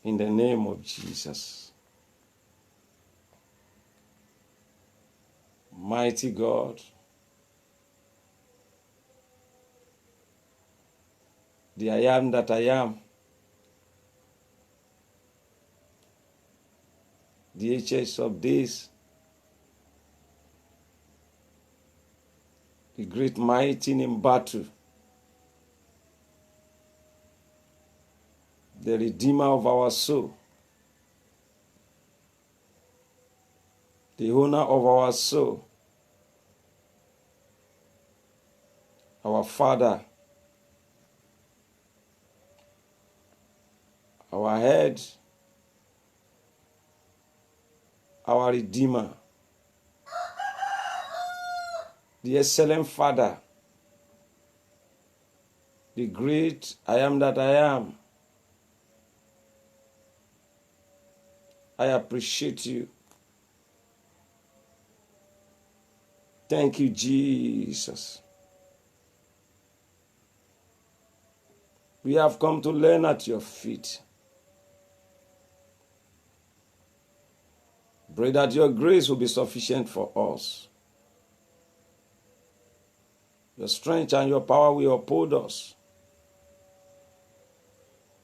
In the name of Jesus. Mighty God, the I am that I am, the HS of days, the great mighty in battle, the Redeemer of our soul, the owner of our soul, our Father, our head, our Redeemer, the excellent Father, the great I am that I am. I appreciate you. Thank you, Jesus. We have come to learn at your feet. Pray that your grace will be sufficient for us. Your strength and your power will uphold us.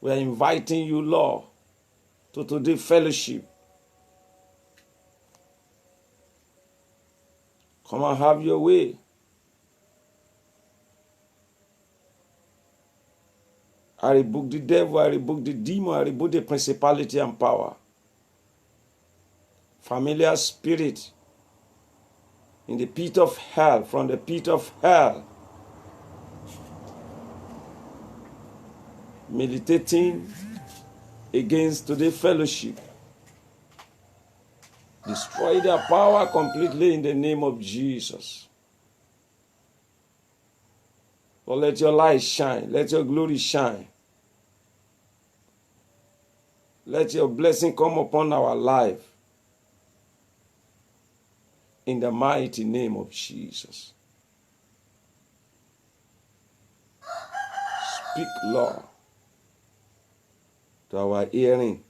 We are inviting you, Lord, to today's fellowship. Come and have your way. I rebuke the devil, I rebuke the demon, I rebuke the principality and power. Familiar spirit in the pit of hell, from the pit of hell, meditating against today's fellowship. Destroy their power completely in the name of Jesus. Lord, let your light shine. Let your glory shine. Let your blessing come upon our life. In the mighty name of Jesus. Speak, Lord, to our hearing.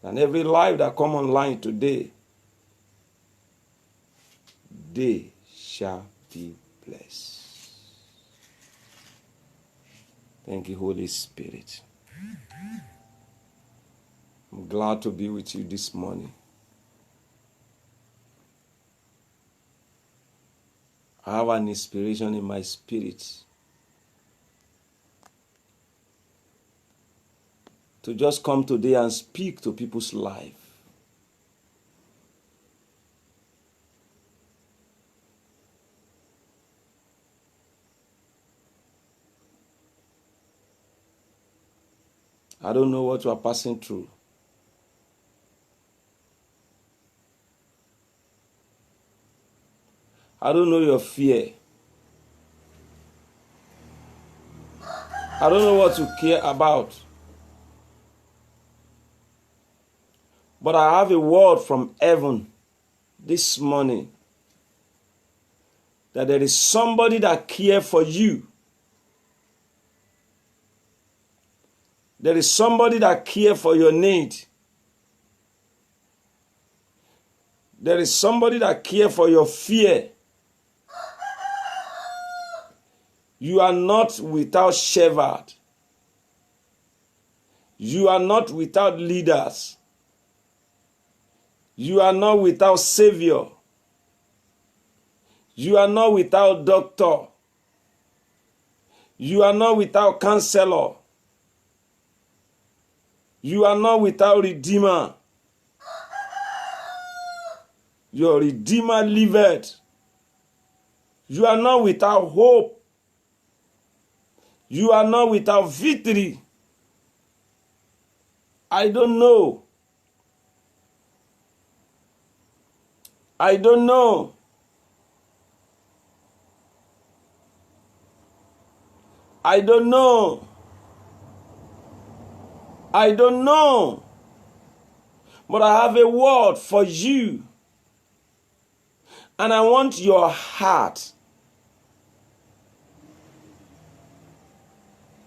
And every life that come online today, they shall be blessed. Thank you, Holy Spirit. I'm glad to be with you this morning. I have an inspiration in my spirit to just come today and speak to people's life. I don't know what you are passing through. I don't know your fear. I don't know what you care about. But I have a word from heaven this morning that there is somebody that cares for you. There is somebody that cares for your need. There is somebody that cares for your fear. You are not without shepherd. You are not without leaders. You are not without savior. You are not without doctor. You are not without counselor. You are not without redeemer. Your redeemer liveth. You are not without hope. You are not without victory. I don't know. I don't know. I don't know. I don't know. But I have a word for you. And I want your heart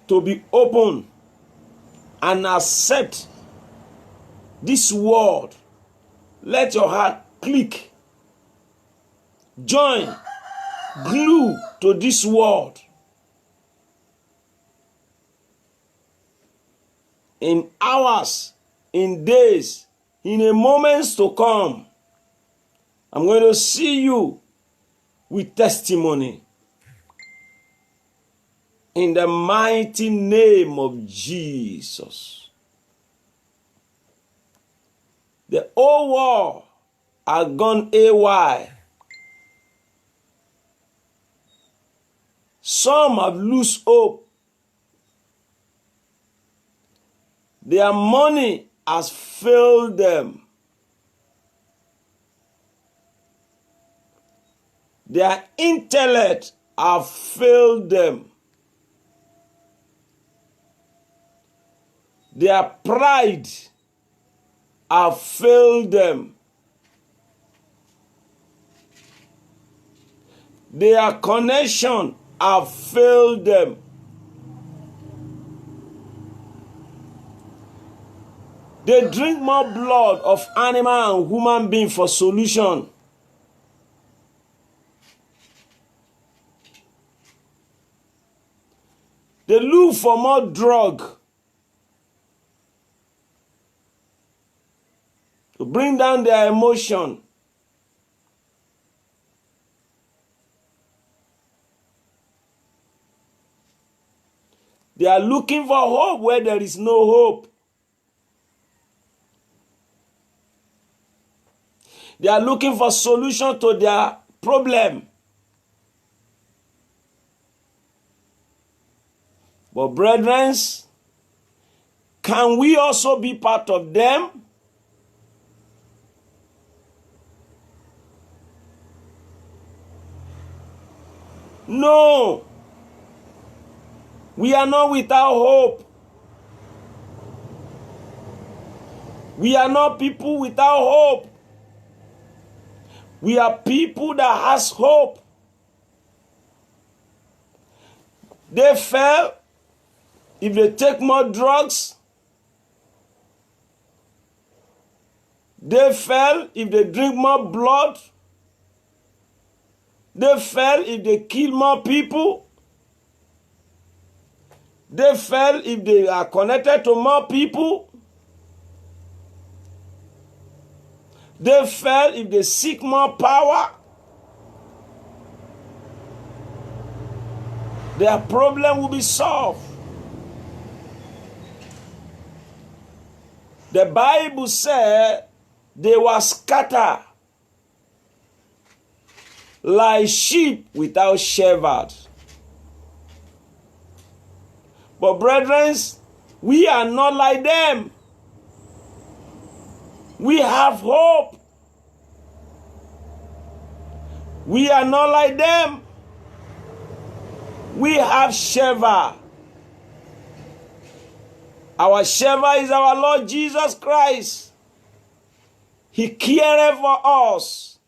to be open and accept this word. Let your heart click. Join. Glue to this word. In hours, in days, in a moments to come, I'm going to see you with testimony. In the mighty name of Jesus. The whole world has gone AY. Some have lost hope. Their money has failed them. Their intellect has failed them. Their pride has failed them. Their connection has failed them. They drink more blood of animal and human being for solution. They look for more drug to bring down their emotion. They are looking for hope where there is no hope. They are looking for solution to their problem. But brethren, can we also be part of them? No. We are not without hope. We are not people without hope. We are people that has hope. They fell if they take more drugs. They fell if they drink more blood. They fell if they kill more people. They fell if they are connected to more people. They fell if they seek more power. Their problem will be solved. The Bible said they were scattered like sheep without shepherd. But brethren, we are not like them. We have hope. We are not like them. We have shepherd. Our shepherd is our Lord Jesus Christ. He cared for us.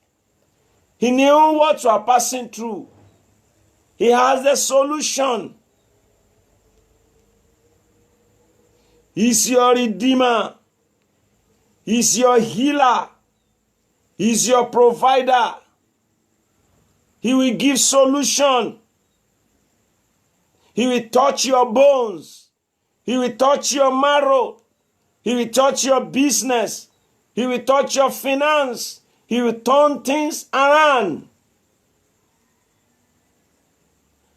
He knew what we are passing through. He has the solution. He's your redeemer. He's your healer. He's your provider. He will give solution. He will touch your bones. He will touch your marrow. He will touch your business. He will touch your finance. He will turn things around.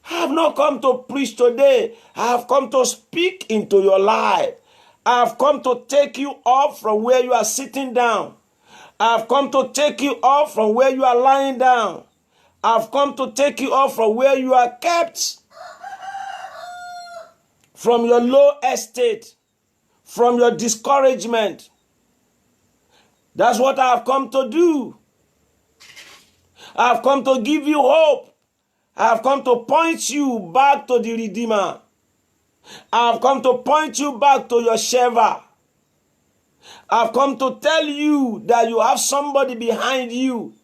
I have not come to preach today. I have come to speak into your life. I have come to take you up from where you are sitting down. I have come to take you up from where you are lying down. I have come to take you up from where you are kept. From your low estate. From your discouragement. That's what I have come to do. I have come to give you hope. I have come to point you back to the Redeemer. I have come to point you back to your shepherd. I have come to tell you that you have somebody behind you.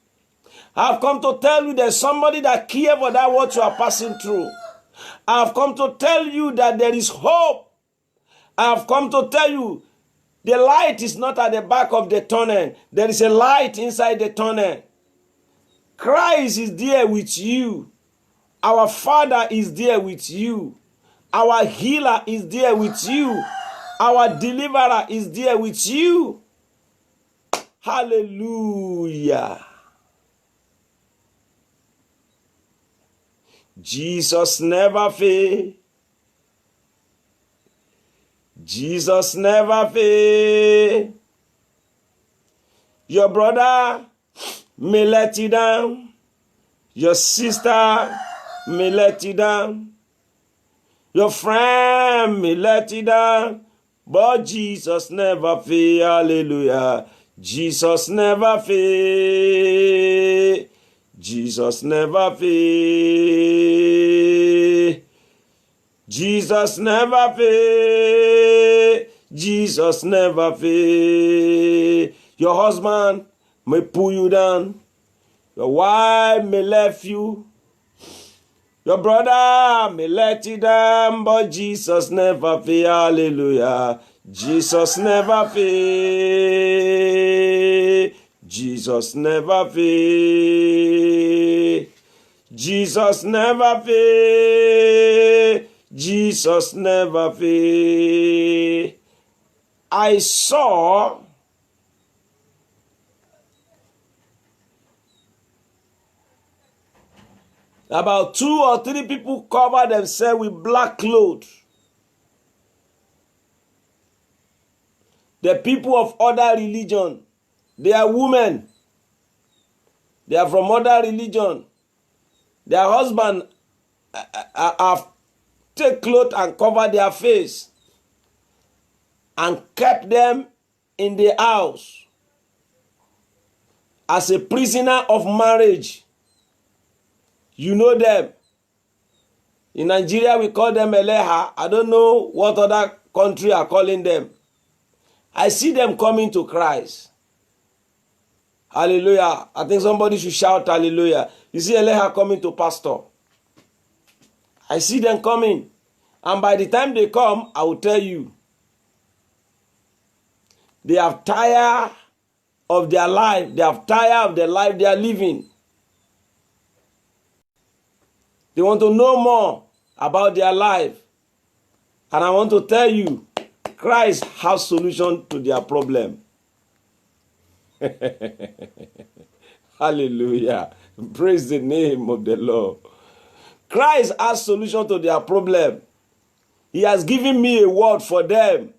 I have come to tell you there's somebody that cares for that what you are passing through. I have come to tell you that there is hope. I have come to tell you The light is not at the back of the tunnel. There is a light inside the tunnel. Christ is there with you. Our Father is there with you. Our healer is there with you. Our deliverer is there with you. Hallelujah. Jesus never fails. Jesus never fails. Your brother may let you down. Your sister may let you down. Your friend may let you down. But Jesus never fails. Hallelujah. Jesus never fails. Jesus never fails. Jesus never fails. Jesus never fails. Your husband may pull you down. Your wife may left you. Your brother may let you down, but Jesus never fails. Hallelujah. Jesus never fails. Jesus never fails. Jesus never fails. Jesus never fails. I saw about 2 or 3 people cover themselves with black clothes. The people of other religion, they are women. They are from other religion. Their husband have take clothes and cover their face and kept them in the house as a prisoner of marriage. You know them. In Nigeria, we call them Eleha. I don't know what other country are calling them. I see them coming to Christ. Hallelujah. I think somebody should shout hallelujah. You see Eleha coming to pastor. I see them coming. And by the time they come, I will tell you. They have tired of their life. They have tired of the life they are living. They want to know more about their life. And I want to tell you, Christ has solution to their problem. Hallelujah. Praise the name of the Lord. Christ has solution to their problem. He has given me a word for them.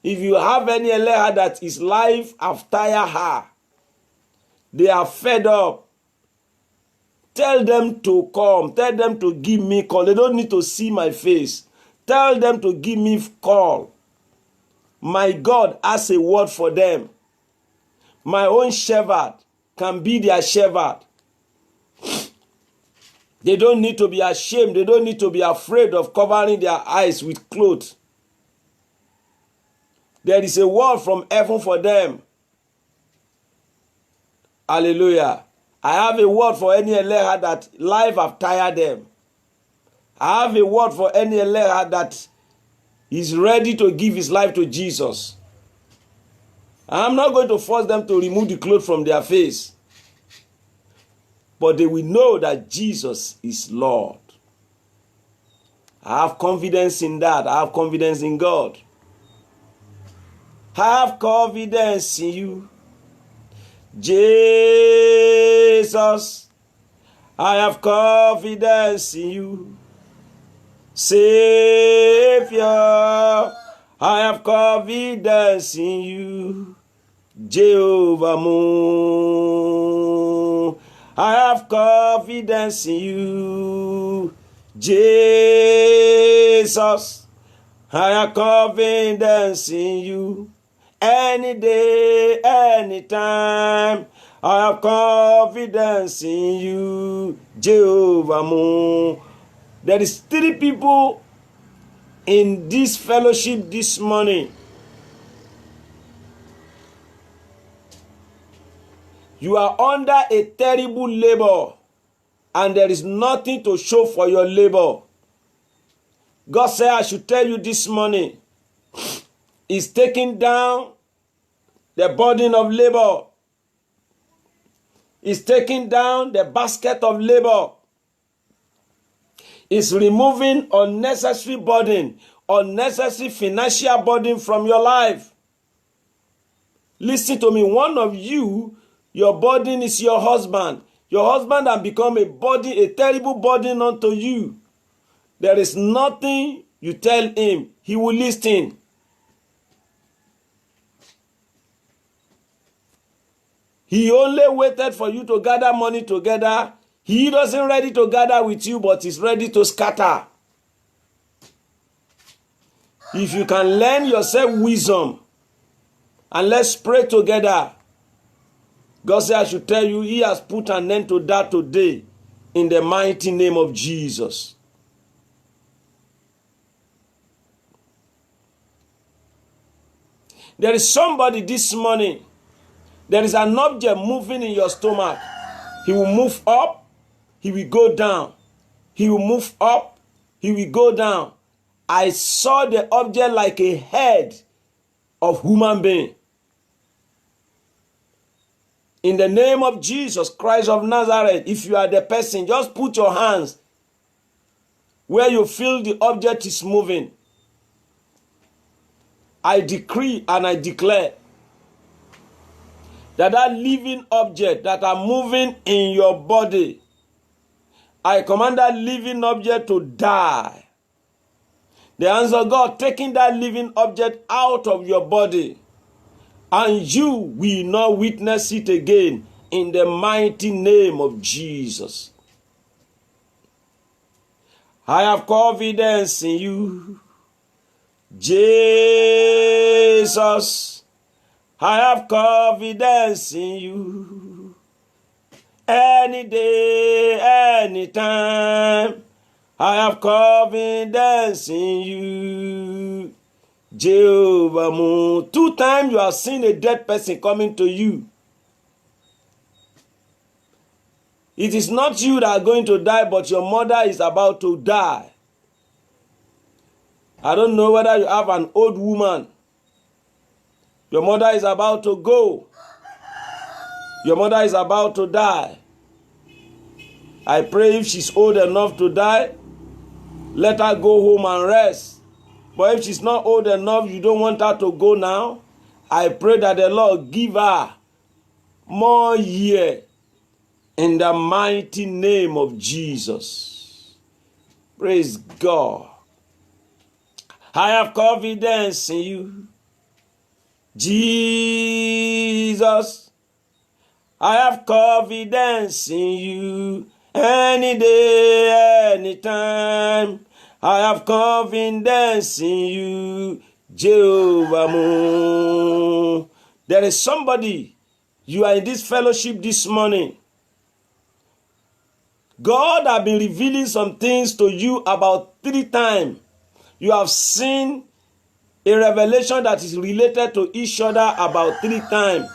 If you have any Eleha that his life have tired her, they are fed up, tell them to come. Tell them to give me call. They don't need to see my face. Tell them to give me call. My God has a word for them. My own shepherd can be their shepherd. They don't need to be ashamed. They don't need to be afraid of covering their eyes with clothes. There is a word from heaven for them. Hallelujah. I have a word for any Eleha that life have tired them. I have a word for any Eleha that is ready to give his life to Jesus. I'm not going to force them to remove the clothes from their face. But they will know that Jesus is Lord. I have confidence in that. I have confidence in God. I have confidence in you. Jesus, I have confidence in you. Savior, I have confidence in you. Jehovah Moon, I have confidence in you. Jesus, I have confidence in you. Any day, anytime, I have confidence in you. Jehovah Moon. There is 3 people in this fellowship this morning. You are under a terrible labor, and there is nothing to show for your labor. God said I should tell you this morning, is taking down the burden of labor. Is taking down the basket of labor. Is removing unnecessary burden, unnecessary financial burden from your life. Listen to me. One of you, your burden is your husband. Your husband has become a terrible burden unto you. There is nothing you tell him, he will listen. He only waited for you to gather money together. He doesn't ready to gather with you, but he's ready to scatter. If you can learn yourself wisdom, and let's pray together. God said I should tell you, he has put an end to that today in the mighty name of Jesus. There is somebody this morning. There is an object moving in your stomach. He will move up. He will go down. He will move up. He will go down. I saw the object like a head of human being. In the name of Jesus Christ of Nazareth, if you are the person, just put your hands where you feel the object is moving. I decree and I declare that living object that are moving in your body, I command that living object to die. The hands of God taking that living object out of your body, and you will not witness it again in the mighty name of Jesus. I have confidence in you, Jesus. I have confidence in you. Any day, any time, I have confidence in you. Jehovah Moon. 2 times you have seen a dead person coming to you. It is not you that are going to die, but your mother is about to die. I don't know whether you have an old woman. Your mother is about to go. Your mother is about to die. I pray if she's old enough to die, let her go home and rest. But if she's not old enough, you don't want her to go now, I pray that the Lord give her more years in the mighty name of Jesus. Praise God. I have confidence in you, Jesus. I have confidence in you. Any day, any time, I have confidence in you, Jehovah Moon. There is somebody, you are in this fellowship this morning. God has been revealing some things to you about 3 times. You have seen a revelation that is related to each other about 3 times.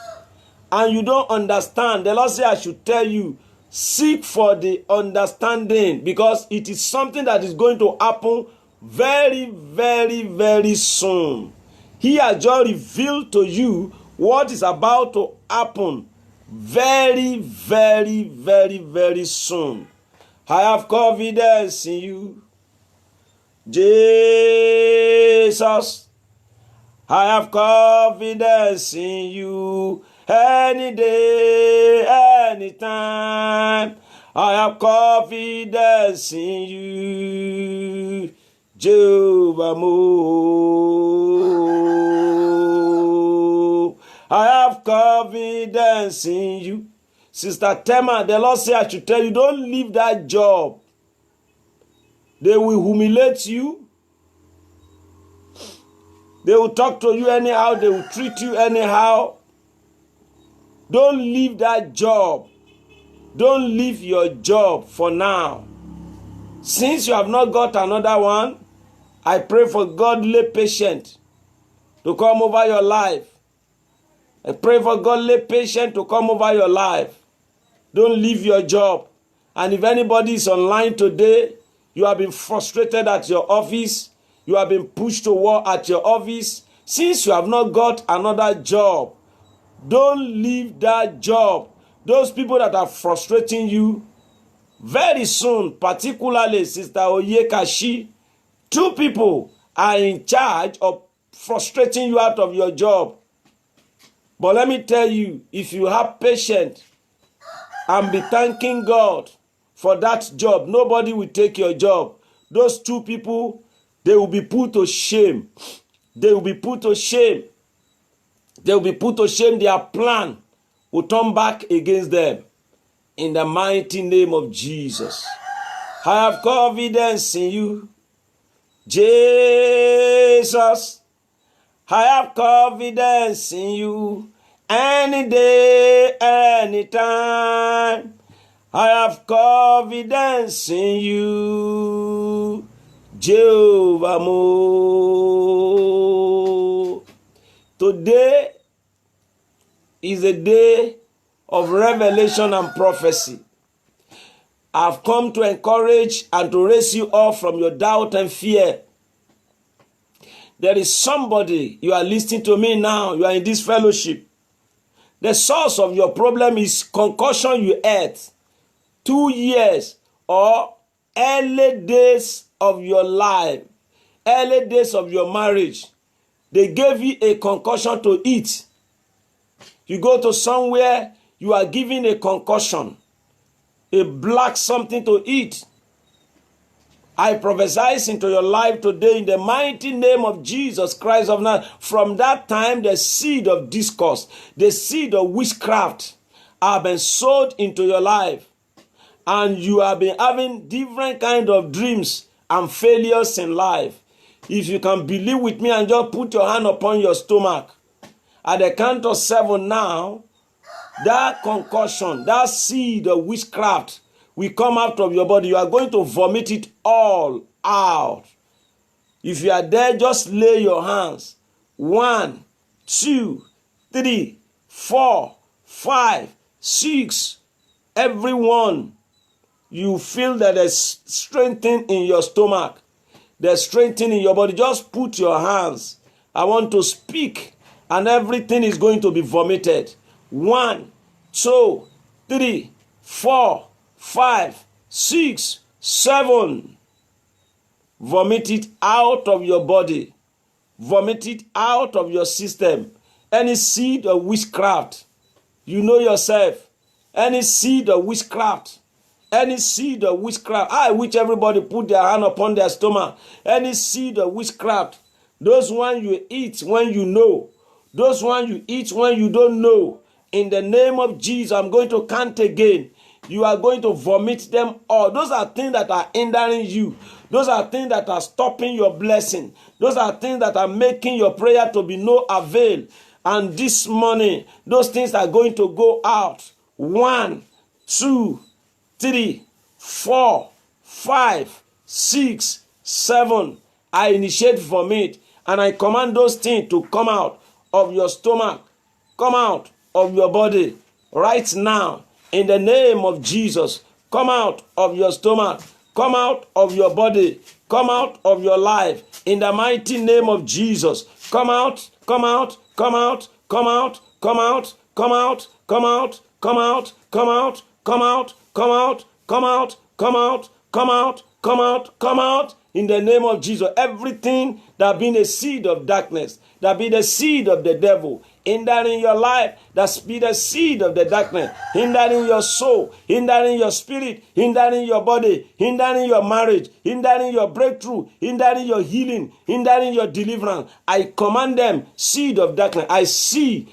And you don't understand. The Lord said I should tell you, seek for the understanding, because it is something that is going to happen very, very, very soon. He has just revealed to you what is about to happen very, very, very, very soon. I have confidence in you, Jesus. I have confidence in you. Any day, any time, I have confidence in you, Jehovah Moon. I have confidence in you. Sister Tema, the Lord said I should tell you, don't leave that job. They will humiliate you. They will talk to you anyhow. They will treat you anyhow. Don't leave that job. Don't leave your job for now. Since you have not got another one, I pray for godly patience to come over your life. I pray for godly patience to come over your life. Don't leave your job. And if anybody is online today, you have been frustrated at your office, you have been pushed to war at your office, Since you have not got another job, don't leave that job. Those people that are frustrating you, very soon, particularly Sister Oyekashi, 2 people are in charge of frustrating you out of your job. But let me tell you, if you have patience and be thanking God for that job, nobody will take your job. Those 2 people, they will be put to shame. They will be put to shame. They will be put to shame. Their plan will turn back against them. In the mighty name of Jesus. I have confidence in you, Jesus. I have confidence in you. Any day, anytime. I have confidence in you, Jehovah Mo. Today is a day of revelation and prophecy. I've come to encourage and to raise you up from your doubt and fear. There is somebody, you are listening to me now, you are in this fellowship. The source of your problem is concussion you ate 2 years or early days of your life, early days of your marriage. They gave you a concussion to eat. You go to somewhere, you are given a concussion, a black something to eat. I prophesy into your life today in the mighty name of Jesus Christ of Nazareth. From that time, the seed of discourse, the seed of witchcraft have been sowed into your life. And you have been having different kind of dreams and failures in life. If you can believe with me and just put your hand upon your stomach. At the count of 7 now, that concussion, that seed of witchcraft will come out of your body. You are going to vomit it all out. If you are there, just lay your hands. 1, 2, 3, 4, 5, 6. Everyone, you feel that there's strengthening in your stomach. There's strengthening in your body. Just put your hands. I want to speak, and everything is going to be vomited. 1, 2, 3, 4, 5, 6, 7. Vomit it out of your body. Vomit it out of your system. Any seed of witchcraft, you know yourself. Any seed of witchcraft. Any seed of witchcraft. I wish everybody put their hand upon their stomach. Any seed of witchcraft. Those ones you eat when you know. Those ones you eat when you don't know. In the name of Jesus, I'm going to count again. You are going to vomit them all. Those are things that are hindering you. Those are things that are stopping your blessing. Those are things that are making your prayer to be no avail. And this morning, those things are going to go out. 1, 2, 3, 4, 5, 6, 7. I initiate vomit and I command those things to come out of your stomach, come out of your body right now. In the name of Jesus, come out of your stomach, come out of your body, come out of your life. In the mighty name of Jesus, come out, come out, come out, come out, come out, come out, come out, come out, come out, come out, come out, come out, come out, come out, come out, come out. In the name of Jesus, everything that been a seed of darkness, that be the seed of the devil, hindering your life, that be the seed of the darkness, hindering your soul, hindering your spirit, hindering your body, hindering your marriage, hindering your breakthrough, hindering your healing, hindering your deliverance. I command them, seed of darkness. I see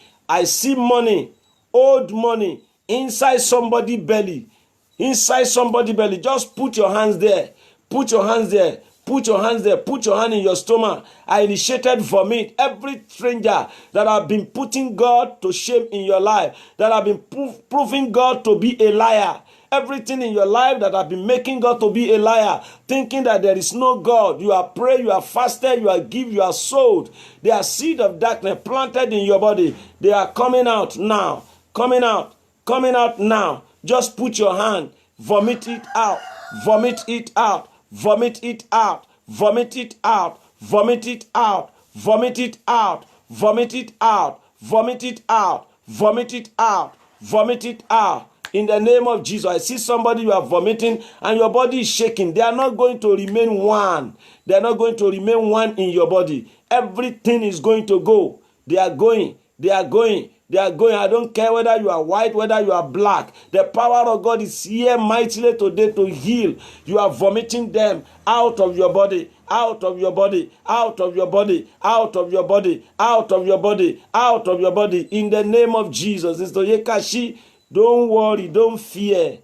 money, old money, inside somebody's belly. Inside somebody's belly. Just put your hands there. Put your hands there. Put your hands there. Put your hand in your stomach. I initiated vomit. Every stranger that have been putting God to shame in your life, that have been proving God to be a liar. Everything in your life that have been making God to be a liar, thinking that there is no God. You are prayed, you are fasted, you are give, you are sold. They are seed of darkness planted in your body. They are coming out now. Coming out. Coming out now. Just put your hand. Vomit it out. Vomit it out. Vomit it out. Vomit it out. Vomit it out. Vomit it out. Vomit it out. Vomit it out. Vomit it out. Vomit it out. In the name of Jesus, I see somebody, you are vomiting and your body is shaking. They are not going to remain one. They are not going to remain one in your body. Everything is going to go. They are going. They are going. They are going. I don't care whether you are white, whether you are black. The power of God is here mightily today to heal. You are vomiting them out of your body. Out of your body, out of your body, out of your body, out of your body, out of your body. In the name of Jesus. It's the Yekashi. Don't worry, don't fear.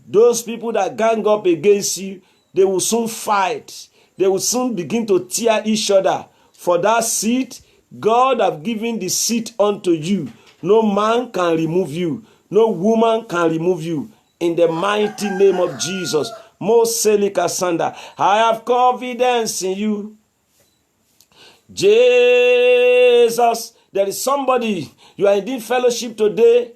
Those people that gang up against you, they will soon fight. They will soon begin to tear each other. For that seat, God have given the seat unto you. No man can remove you. No woman can remove you. In the mighty name of Jesus. Moselika Sanda. I have confidence in you. Jesus. There is somebody. You are in fellowship today.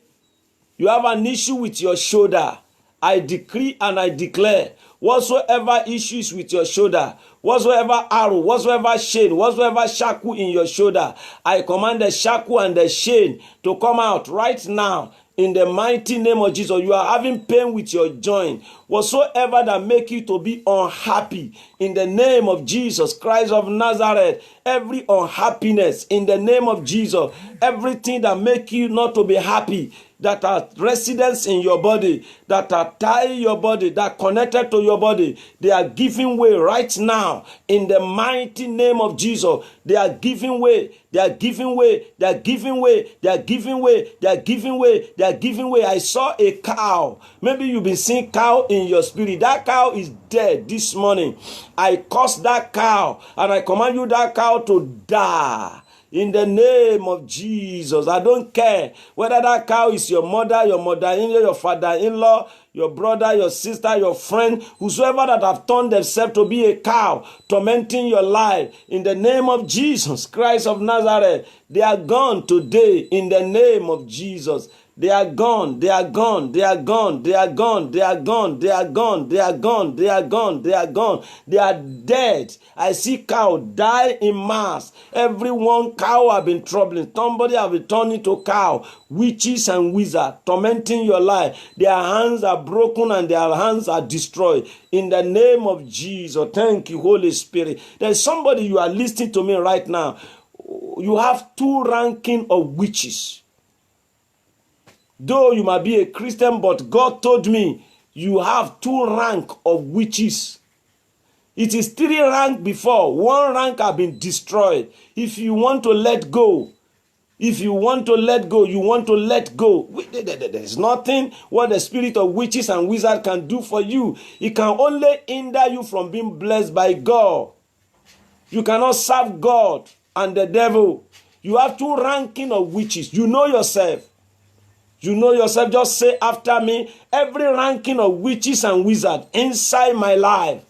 You have an issue with your shoulder. I decree and I declare, whatsoever issues with your shoulder, whatsoever arrow, whatsoever chain, whatsoever shackle in your shoulder, I command the shackle and the chain to come out right now. In the mighty name of Jesus. You are having pain with your joint. Whatsoever that make you to be unhappy. In the name of Jesus Christ of Nazareth. Every unhappiness. In the name of Jesus. Everything that make you not to be happy. That are residents in your body. That are tied your body. That are connected to your body. They are giving way right now. In the mighty name of Jesus. They are giving way. They are giving way. They are giving way. They are giving way. They are giving way. They are giving way. I saw a cow. Maybe you've been seeing cow in your spirit. That cow is dead this morning. I curse that cow and I command you that cow to die. In the name of Jesus. I don't care whether that cow is your mother-in-law, your father-in-law, your brother, your sister, your friend, whosoever that have turned themselves to be a cow, tormenting your life. In the name of Jesus Christ of Nazareth, they are gone today. In the name of Jesus. They are gone, they are gone, they are gone, they are gone, they are gone, they are gone, they are gone, they are gone, they are gone, they are dead. I see cow die in mass. Every one cow have been troubling. Somebody have been turned into cow. Witches and wizards tormenting your life. Their hands are broken and their hands are destroyed. In the name of Jesus. Thank you, Holy Spirit. There's somebody, you are listening to me right now. You have two ranking of witches. Though you might be a Christian, but God told me you have two rank of witches. It is 3 rank before. 1 rank have been destroyed. If you want to let go, if you want to let go, you want to let go. There's nothing what the spirit of witches and wizards can do for you. It can only hinder you from being blessed by God. You cannot serve God and the devil. You have 2 ranking of witches. You know yourself. You know yourself. Just say after me. Every ranking of witches and wizards inside my life.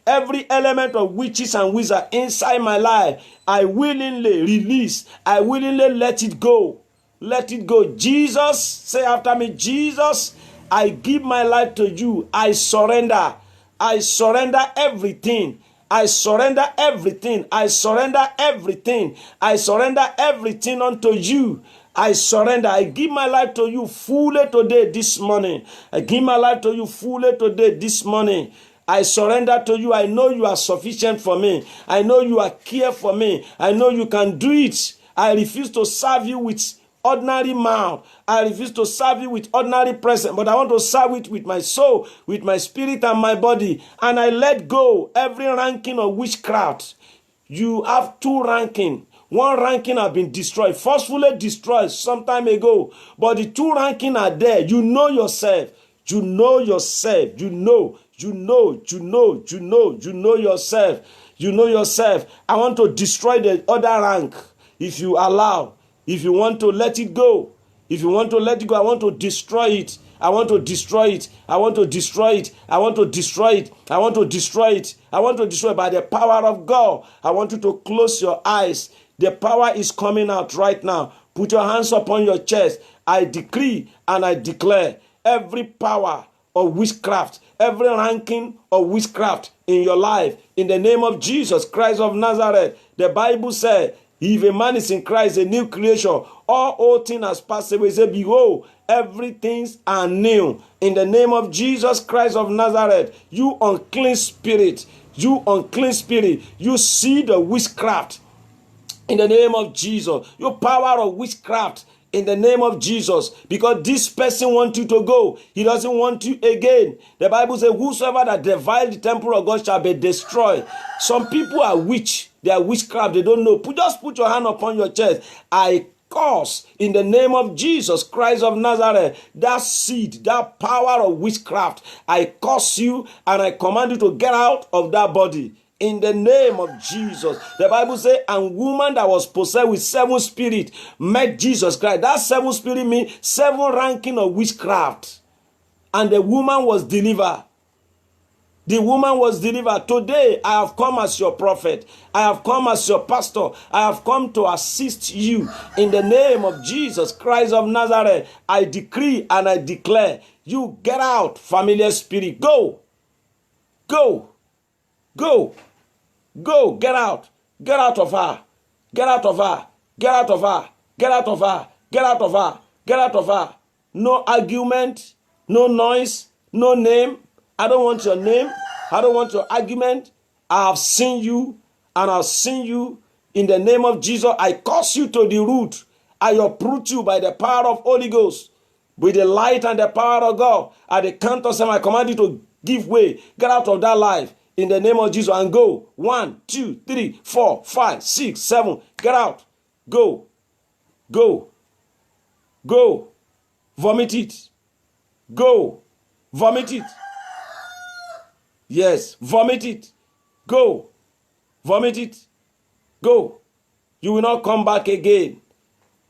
Every element of witches and wizards inside my life. I willingly release. I willingly let it go. Let it go. Jesus, say after me. Jesus, I give my life to you. I surrender. I surrender everything. I surrender everything. I surrender everything. I surrender everything unto you. I surrender. I give my life to you fully today, this morning. I give my life to you fully today, this morning. I surrender to you. I know you are sufficient for me. I know you are care for me. I know you can do it. I refuse to serve you with ordinary mouth. I refuse to serve you with ordinary presence, but I want to serve it with my soul, with my spirit and my body. And I let go every ranking of witchcraft. You have 2 ranking. 1 ranking have been destroyed, forcefully destroyed some time ago. But the 2 ranking are there. You know yourself. You know yourself. You know yourself. You know yourself. I want to destroy the other rank. If you allow, if you want to let it go, if you want to let it go, I want to destroy it. I want to destroy it. I want to destroy it. I want to destroy it. I want to destroy it. I want to destroy it by the power of God. I want you to close your eyes. The power is coming out right now. Put your hands upon your chest. I decree and I declare every power of witchcraft, every ranking of witchcraft in your life, in the name of Jesus Christ of Nazareth. The Bible said, If a man is in Christ, a new creation, all old things has passed away. He said, behold, everything's are new. In the name of Jesus Christ of Nazareth, you unclean spirit, you see the witchcraft. In the name of Jesus, your power of witchcraft, in the name of Jesus, because this person wants you to go. He doesn't want you again. The Bible says, whosoever that defile the temple of God shall be destroyed. Some people are witch. They are witchcraft. They don't know. Just put your hand upon your chest. I curse in the name of Jesus Christ of Nazareth, that seed, that power of witchcraft. I curse you and I command you to get out of that body. In the name of Jesus. The Bible says, and woman that was possessed with 7 spirits met Jesus Christ. That 7 spirit means 7 ranking of witchcraft. And the woman was delivered. The woman was delivered. Today, I have come as your prophet. I have come as your pastor. I have come to assist you. In the name of Jesus Christ of Nazareth, I decree and I declare, you get out, familiar spirit. Go. Go. Go. Go. Get out. Get out of her. Get out of her. Get out of her. Get out of her. Get out of her. Get out of her. No argument. No noise. No name. I don't want your name. I don't want your argument. I have seen you and I've seen you. In the name of Jesus, I curse you to the root. I uproot you by the power of Holy Ghost. With the light and the power of God. At the count of 7, I command you to give way. Get out of that life. In the name of Jesus, and go. 1, 2, 3, 4, 5, 6, 7. Get out. Go. Go. Go. Vomit it. Go. Vomit it. Yes. Vomit it. Go. Vomit it. Go. You will not come back again.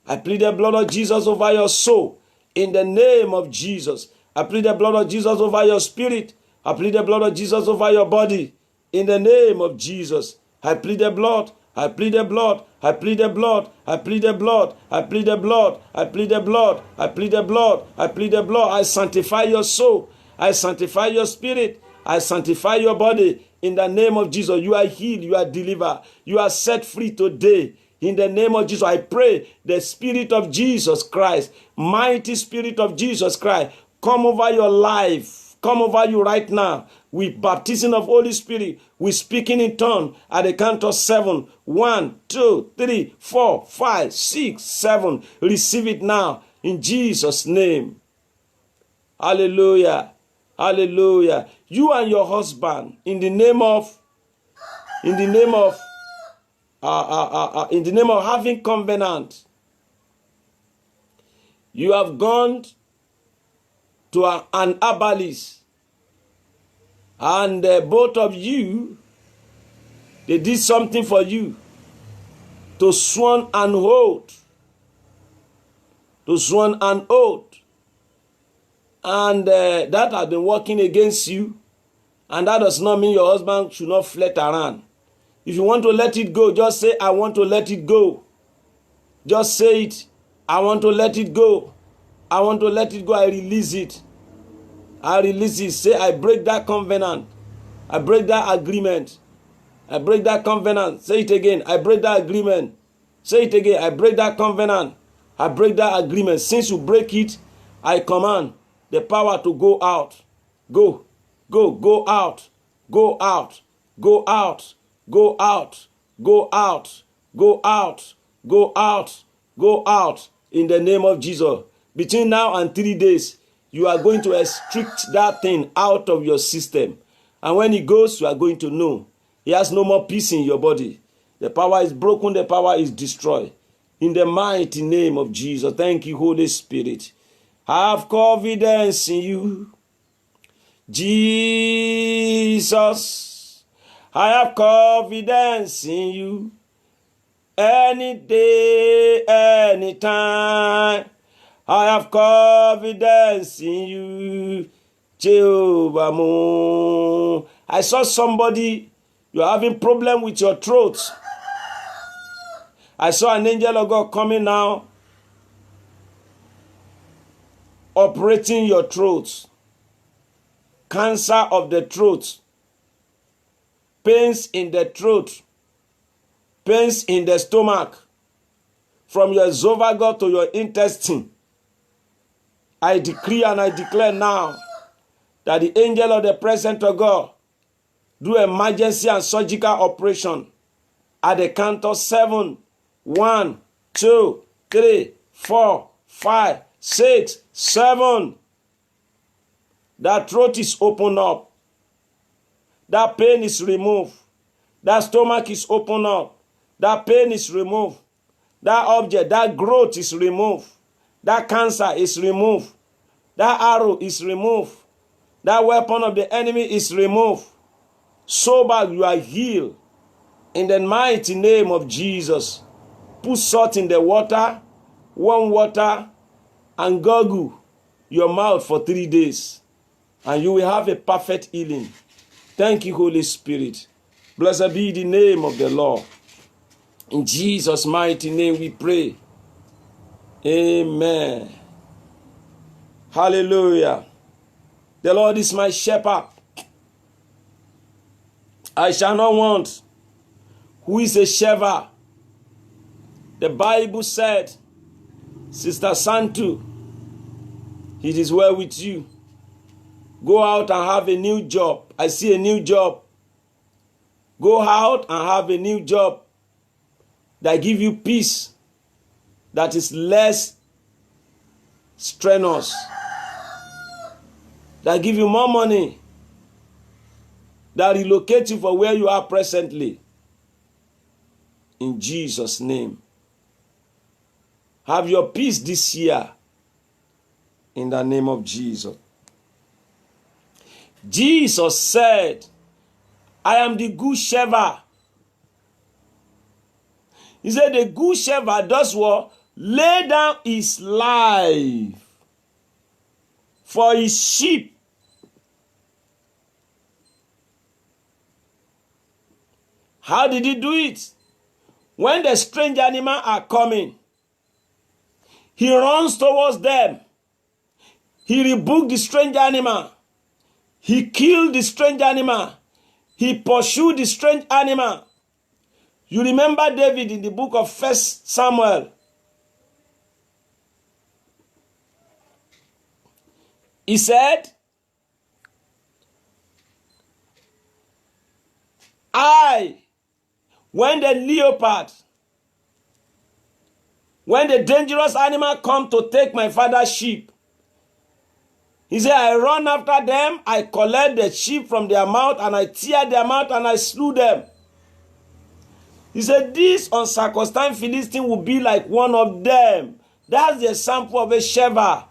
I plead the blood of Jesus over your soul. In the name of Jesus. I plead the blood of Jesus over your spirit. I plead the blood of Jesus over your body. In the name of Jesus. I plead the blood. I plead the blood. I plead the blood. I plead the blood. I plead the blood. I plead the blood. I plead the blood. I plead the blood. I sanctify your soul. I sanctify your spirit. I sanctify your body. In the name of Jesus. You are healed. You are delivered. You are set free today. In the name of Jesus, I pray the Spirit of Jesus Christ, mighty Spirit of Jesus Christ, come over your life. Come over you right now with baptism of Holy Spirit, with speaking in tongues at the count of 7. 1, 2, 3, 4, 5, 6, 7. Receive it now in Jesus' name. Hallelujah. Hallelujah. You and your husband, in the name of having covenant, you have gone to an herbalist, and both of you, they did something for you to sworn an oath, and that has been working against you, and that does not mean your husband should not flirt around. If you want to let it go, just say, I want to let it go. Just say it. I want to let it go. I want to let it go. I release it. I release it. Say, I break that covenant. I break that agreement. I break that covenant. Say it again. I break that agreement. Say it again. I break that covenant. I break that agreement. Since you break it, I command the power to go out. Go. Go. Go out. Go out. Go out. Go out. Go out. Go out. Go out. Go out. In the name of Jesus. Between now and 3 days, you are going to extract that thing out of your system. And when it goes, you are going to know. He has no more peace in your body. The power is broken. The power is destroyed. In the mighty name of Jesus. Thank you, Holy Spirit. Have confidence in you. Jesus, I have confidence in you. Any day, any time. I have confidence in you, Jehovah Moon. I saw somebody, you're having problem with your throat. I saw an angel of God coming now, operating your throat. Cancer of the throat. Pains in the throat. pains in the stomach, from your esophagus to your intestine, I decree and I declare now that the angel of the presence of God do emergency and surgical operation at the count of 7. 1, 2, 3, 4, 5, 6, 7. That throat is opened up. That pain is removed. That stomach is opened up. That pain is removed. That object, that growth is removed. That cancer is removed. That arrow is removed. That weapon of the enemy is removed. So bad you are healed. In the mighty name of Jesus. Put salt in the water, warm water, and gargle your mouth for 3 days. And you will have a perfect healing. Thank you, Holy Spirit. Blessed be the name of the Lord. In Jesus' mighty name we pray. Amen. Hallelujah. The Lord is my shepherd. I shall not want. Who is a shepherd? The Bible said, Sister Santu, it is well with you. Go out and have a new job. I see a new job. Go out and have a new job that give you peace, that is less strenuous, that give you more money, that relocate you from where you are presently. In Jesus' name. Have your peace this year. In the name of Jesus. Jesus said, I am the good shepherd. He said the good shepherd does what? Lay down his life for his sheep. How did he do it? When the strange animals are coming, he runs towards them. He rebuked the strange animal. He killed the strange animal. He pursued the strange animal. You remember David in the book of 1 Samuel. He said, when the leopard, when the dangerous animal come to take my father's sheep, he said, I run after them, I collect the sheep from their mouth, and I tear their mouth, and I slew them. He said, this uncircumcised Philistine will be like one of them. That's the example of a shepherd.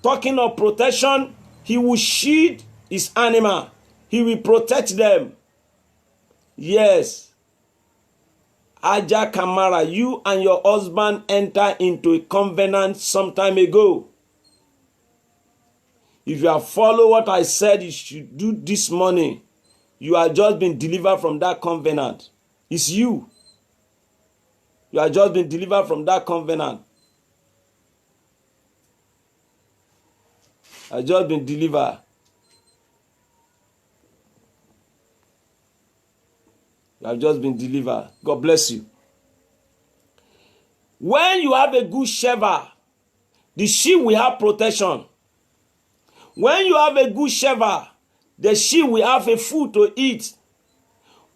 Talking of protection, he will shield his animal. He will protect them. Yes. Aja Kamara, you and your husband entered into a covenant some time ago. If you have followed what I said you should do this morning, you have just been delivered from that covenant. It's you. You have just been delivered from that covenant. I just been delivered. You have just been delivered. God bless you. When you have a good shepherd, the sheep will have protection. When you have a good shepherd, the sheep will have a food to eat.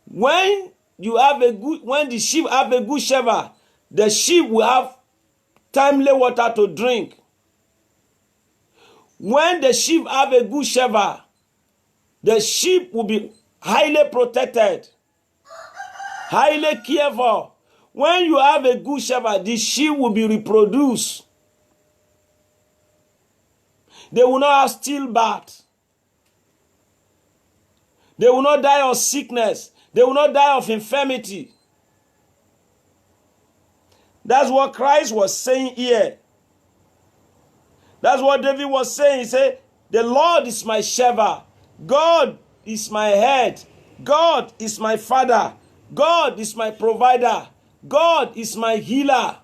When the sheep have a good shepherd, the sheep will have timely water to drink. When the sheep have a good shepherd, the sheep will be highly protected, highly cared for. When you have a good shepherd, the sheep will be reproduced. They will not have stillbirth. They will not die of sickness. They will not die of infirmity. That's what Christ was saying here. That's what David was saying. He said, the Lord is my shepherd. God is my head. God is my father. God is my provider. God is my healer.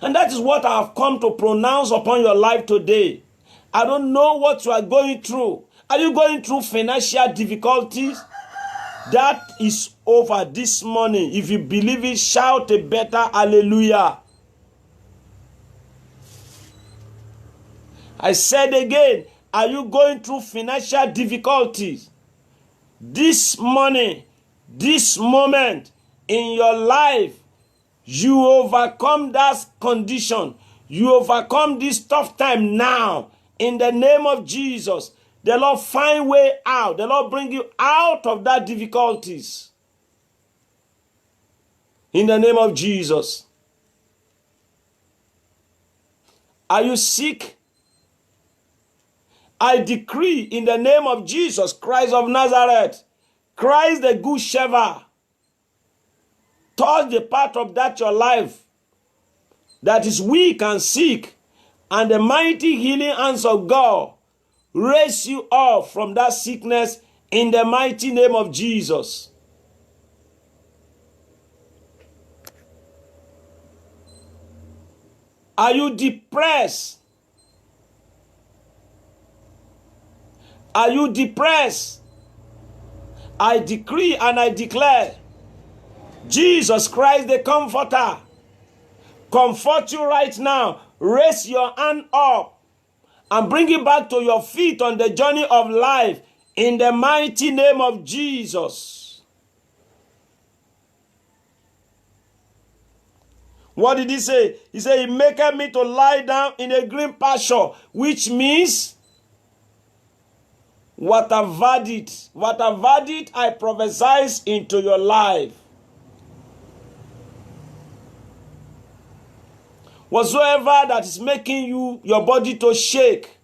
And that is what I have come to pronounce upon your life today. I don't know what you are going through. Are you going through financial difficulties? That is over this morning. If you believe it, shout a better hallelujah. I said again, are you going through financial difficulties? This morning, this moment in your life, you overcome that condition. You overcome this tough time now. In the name of Jesus, the Lord find way out. The Lord bring you out of that difficulties. In the name of Jesus. Are you sick? I decree in the name of Jesus Christ of Nazareth, Christ the Good Shepherd, touch the part of that your life that is weak and sick, and the mighty healing hands of God raise you up from that sickness in the mighty name of Jesus. Are you depressed? Are you depressed? I decree and I declare, Jesus Christ the Comforter, comfort you right now. Raise your hand up and bring it back to your feet on the journey of life in the mighty name of Jesus. What did he say? He said, he maketh me to lie down in a green pasture, which means what a verdict I prophesy into your life. Whatsoever that is making your body to shake,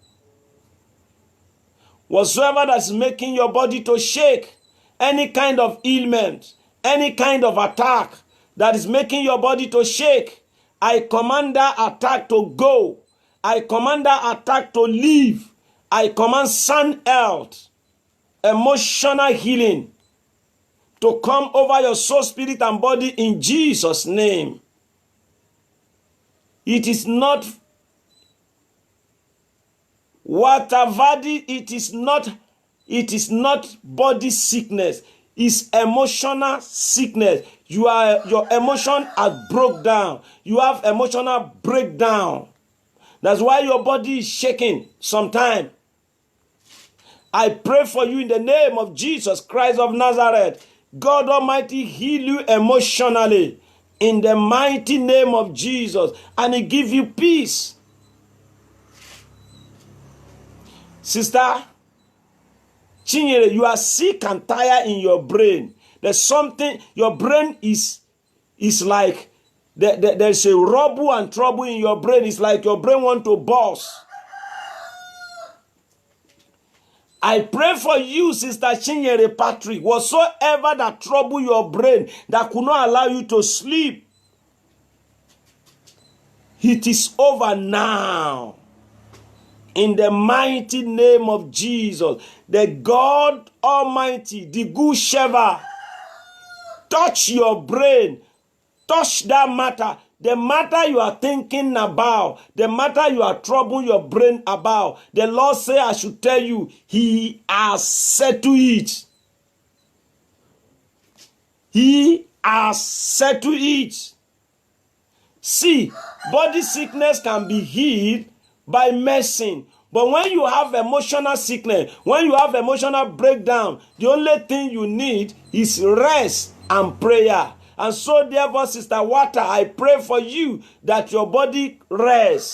whatsoever that is making your body to shake, any kind of ailment, any kind of attack that is making your body to shake, I command that attack to go. I command that attack to leave. I command sound health, emotional healing to come over your soul, spirit, and body in Jesus' name. It is not it is not body sickness. It's emotional sickness. Your emotion has broke down. You have emotional breakdown. That's why your body is shaking sometimes. I pray for you in the name of Jesus Christ of Nazareth. God Almighty heal you emotionally in the mighty name of Jesus, and He give you peace. Sister Chinyere, you are sick and tired in your brain. There's something, your brain is like, there's a rubble and trouble in your brain. It's like your brain want to burst. I pray for you, Sister Chinyere Patrick, whatsoever that trouble your brain, that could not allow you to sleep, it is over now. In the mighty name of Jesus, the God Almighty, the Good Shepherd, touch your brain, touch that matter. The matter you are thinking about, the matter you are troubling your brain about, the Lord say I should tell you, He has settled it. He has settled it. See, body sickness can be healed by medicine. But when you have emotional sickness, when you have emotional breakdown, the only thing you need is rest and prayer. And so therefore, Sister Water, I pray for you that your body rests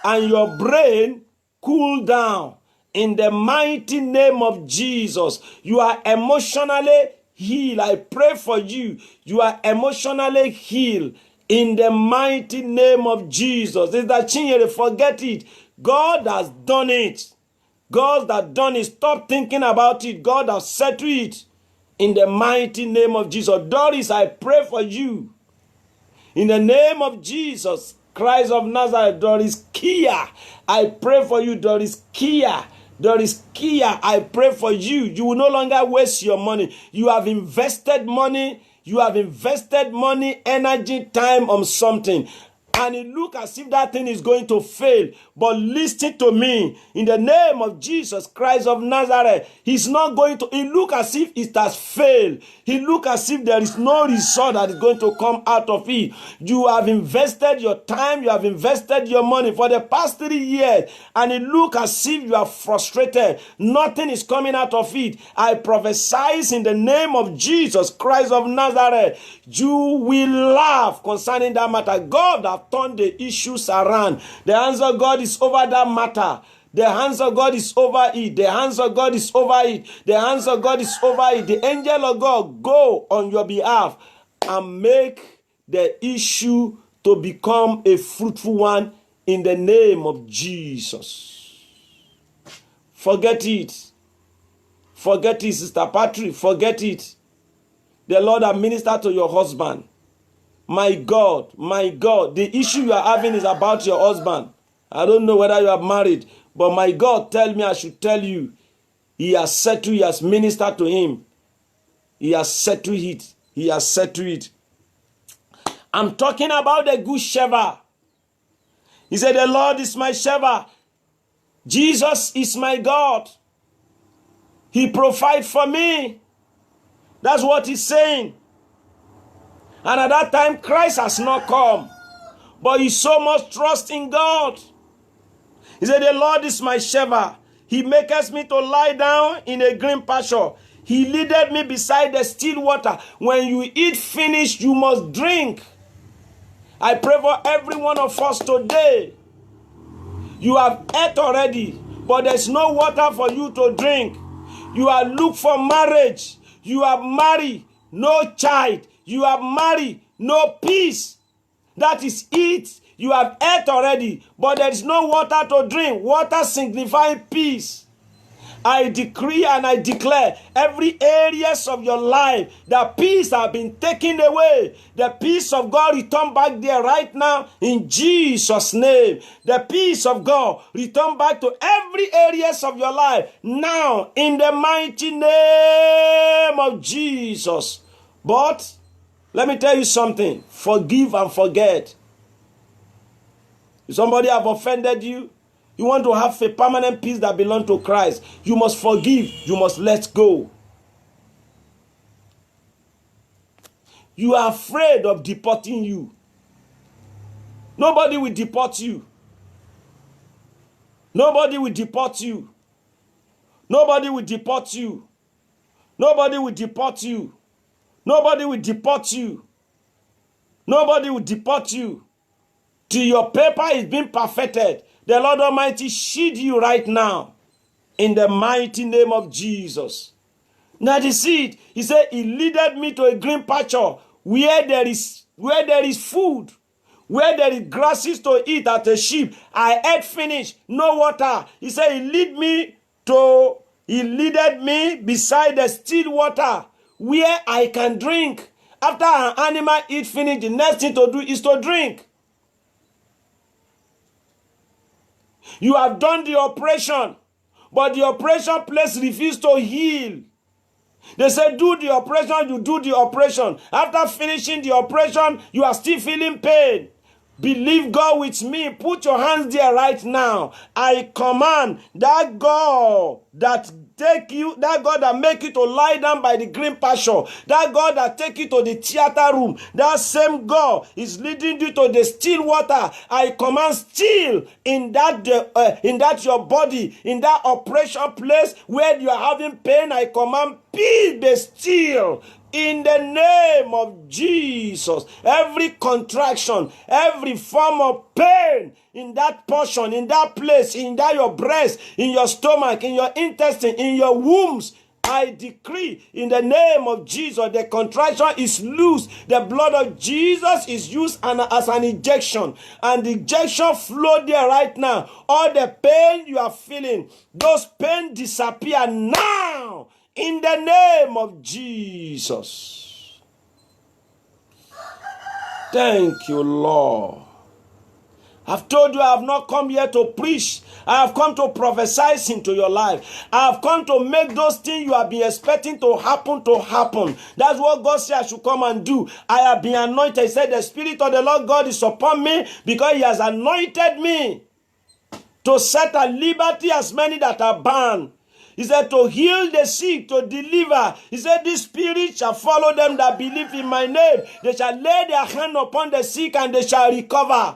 and your brain cool down. In the mighty name of Jesus, you are emotionally healed. I pray for you. You are emotionally healed. In the mighty name of Jesus. Sister Chinyere, forget it. God has done it. God has done it. Stop thinking about it. God has settled it. In the mighty name of Jesus. Doris, I pray for you. In the name of Jesus Christ of Nazareth. Doris Kia, I pray for you. Doris Kia. Doris Kia, I pray for you. You will no longer waste your money. You have invested money. You have invested money, energy, time on something. and it look as if that thing is going to fail. But listen to me, in the name of Jesus Christ of Nazareth, he's not going to, it look as if it has failed. It look as if there is no result that is going to come out of it. You have invested your time, you have invested your money for the past 3 years, and it look as if you are frustrated. Nothing is coming out of it. I prophesy in the name of Jesus Christ of Nazareth, you will laugh concerning that matter. God has turned the issues around. The hands of God is over that matter. The hands of God is over it. The hands of God is over it. The hands of God is over it. The angel of God go on your behalf and make the issue to become a fruitful one in the name of Jesus. Forget it. Forget it, Sister Patrick. Forget it. The Lord has ministered to your husband. My God, the issue you are having is about your husband. I don't know whether you are married, but my God, tell me I should tell you. He has settled, he has ministered to him. He has settled it. He has settled it. I'm talking about the good shepherd. He said, the Lord is my shepherd. Jesus is my God. He provides for me. That's what he's saying. And at that time, Christ has not come. But he so much trust in God. He said, the Lord is my shepherd. He maketh me to lie down in a green pasture. He leadeth me beside the still water. When you eat finish, you must drink. I pray for every one of us today. You have ate already, but there's no water for you to drink. You are looking for marriage. You are married, no child. You are married, no peace. That is it. You have ate already, but there is no water to drink. Water signifies peace. I decree and I declare every areas of your life, the peace have been taken away. The peace of God return back there right now in Jesus' name. The peace of God return back to every areas of your life now in the mighty name of Jesus. But let me tell you something. Forgive and forget. If somebody have offended you, you want to have a permanent peace that belongs to Christ, you must forgive. You must let go. You are afraid of deporting you. Nobody will deport you. Nobody will deport you. Nobody will deport you. Nobody will deport you. Nobody will deport you. Nobody will deport you. Till your paper is being perfected, the Lord Almighty shield you right now in the mighty name of Jesus. Now the seed, he said, he leaded me to a green pasture where there is food, where there is grasses to eat at a sheep. I ate finish, no water. He said, he leaded me beside the still water where I can drink. After an animal eat finish, the next thing to do is to drink. You have done the operation, but the operation place refused to heal. They said, do the operation, you do the operation. After finishing the operation, you are still feeling pain. Believe God with me. Put your hands there right now. I command that God that make you to lie down by the green pasture, that God that take you to the theater room, that same God is leading you to the still water. I command still in that your body, in that operation place where you are having pain. I command peace be still. In the name of Jesus, every contraction, every form of pain in that portion, in that place, in that your breast, in your stomach, in your intestine, in your wombs, I decree in the name of Jesus, the contraction is loose. The blood of Jesus is used as an injection, and the injection flow there right now. All the pain you are feeling, those pain disappear now. In the name of Jesus. Thank you, Lord. I've told you I have not come here to preach. I have come to prophesy into your life. I have come to make those things you have been expecting to happen. That's what God said I should come and do. I have been anointed. He said the Spirit of the Lord God is upon me because he has anointed me to set at liberty as many that are bound. He said to heal the sick, to deliver. He said this Spirit shall follow them that believe in my name. They shall lay their hand upon the sick and they shall recover.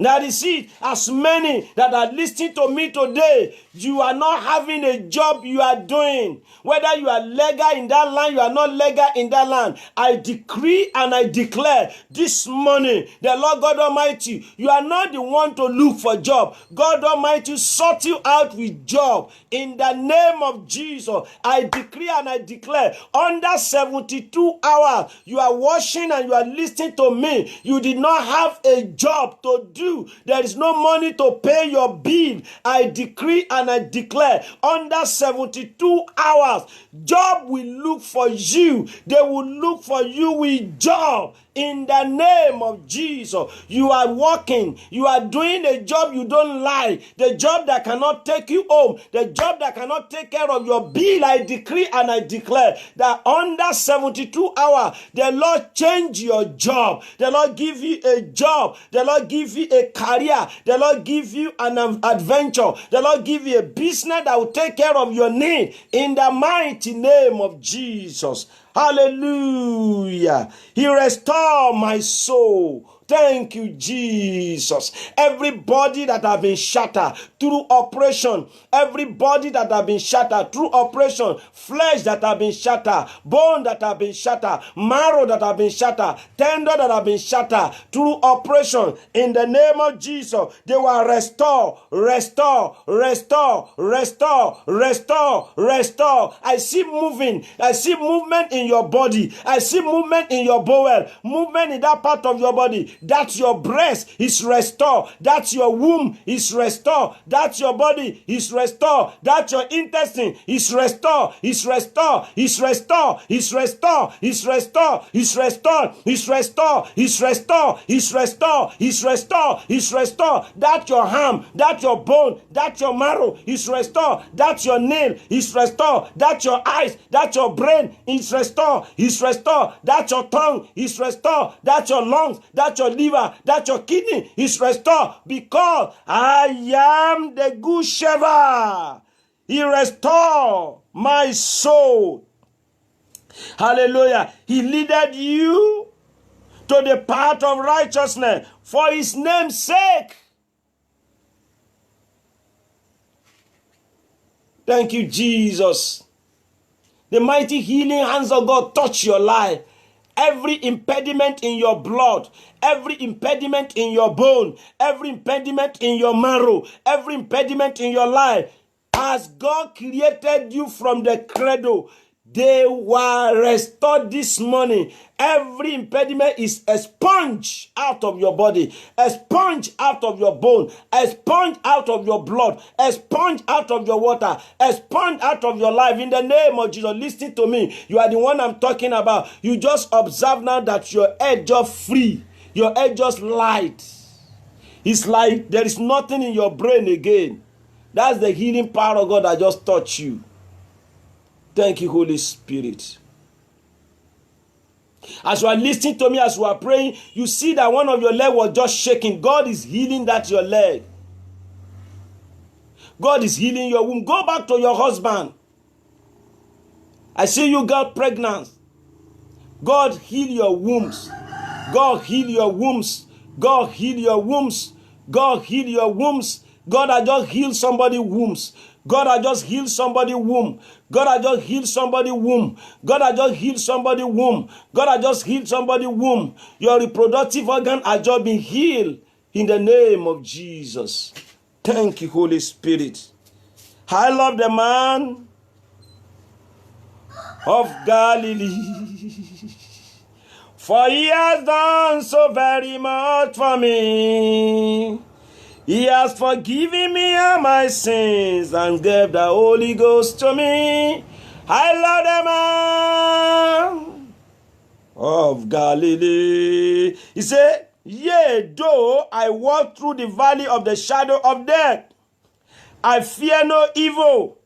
Now you see, as many that are listening to me today, you are not having a job you are doing. Whether you are legal in that land, you are not legal in that land. I decree and I declare this morning, the Lord God Almighty, you are not the one to look for job. God Almighty sort you out with job. In the name of Jesus, I decree and I declare, under 72 hours, you are watching and you are listening to me. You did not have a job to do. There is no money to pay your bill. I decree and I declare, under 72 hours, job will look for you. They will look for you with job. In the name of Jesus, you are working. You are doing a job you don't like. The job that cannot take you home. The job that cannot take care of your bill. I decree and I declare that under 72 hours, the Lord change your job. The Lord give you a job. The Lord give you a career. The Lord give you an adventure. The Lord give you a business that will take care of your need. In the mighty name of Jesus. Hallelujah. He restored my soul. Thank you, Jesus. Everybody that have been shattered through operation, everybody that have been shattered through operation, flesh that have been shattered, bone that have been shattered, marrow that have been shattered, tendon that have been shattered through operation, in the name of Jesus, they will restore. I see moving. I see movement in your body. I see movement in your bowel, movement in that part of your body. That's your breast is restored. That's your womb is restored. That's your body is restored. That's your intestine is restored. Is restored. Is restored. Is restored. Is restored. Is restored. Is restored. Is restored. Is restored. Is restored. Is restored. That's your arm. That's your bone. That's your marrow is restored. That's your nail is restored. That's your eyes. That's your brain is restored. Is restored. That's your tongue is restored. That's your lungs. That's your liver, that your kidney is restored, because I am the good shepherd. He restored my soul. Hallelujah. He leaded you to the path of righteousness for his name's sake. Thank you, Jesus. The mighty healing hands of God touch your life. Every impediment in your blood, every impediment in your bone, every impediment in your marrow, every impediment in your life, as God created you from the cradle, they were restored this morning. Every impediment is expunged out of your body, expunged out of your bone, expunged out of your blood, expunged out of your water, expunged out of your life. In the name of Jesus, listen to me. You are the one I'm talking about. You just observe now that your head just free, your head just light. It's like there is nothing in your brain again. That's the healing power of God that just touched you. Thank you, Holy Spirit. As you are listening to me, as you are praying, you see that one of your legs was just shaking. God is healing that your leg. God is healing your womb. Go back to your husband. I see you got pregnant. God heal your wombs. God heal your wombs. God heal your wombs. God heal your wombs. God has just healed somebody's wombs. God has just healed somebody's womb. God has just healed somebody's womb. God has just healed somebody's womb. God has just healed somebody's womb. Your reproductive organ has just been healed in the name of Jesus. Thank you, Holy Spirit. I love the man of Galilee, for he has done so very much for me. He has forgiven me all my sins and gave the Holy Ghost to me. I love the man of Galilee. He said, Yea, though I walk through the valley of the shadow of death, I fear no evil,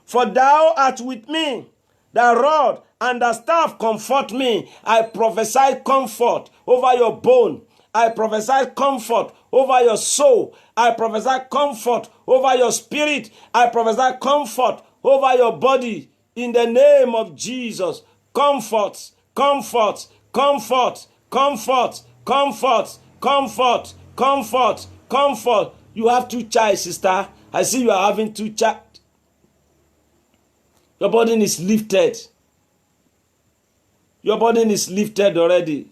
for thou art with me. The rod and the staff comfort me. I prophesy comfort over your bone. I prophesy comfort over your soul. I prophesy comfort over your spirit. I prophesy comfort over your body. In the name of Jesus. Comfort, comfort, comfort, comfort, comfort, comfort, comfort, comfort. You have 2 child, sister. I see you are having 2 child. Your burden is lifted. Your burden is lifted already.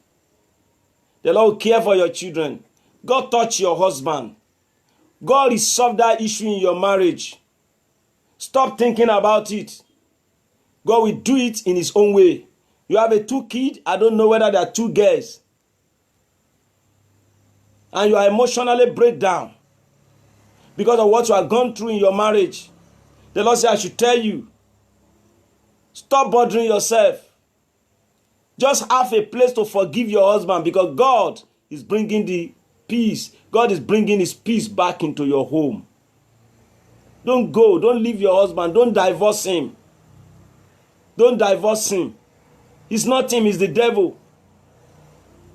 The Lord will care for your children. God touch your husband. God resolve that issue in your marriage. Stop thinking about it. God will do it in his own way. You have a 2 kids. I don't know whether they are 2 girls. And you are emotionally break down because of what you have gone through in your marriage. The Lord said, I should tell you, stop bothering yourself. Just have a place to forgive your husband, because God is bringing the peace. God is bringing his peace back into your home. Don't go. Don't leave your husband. Don't divorce him. Don't divorce him. It's not him. It's the devil.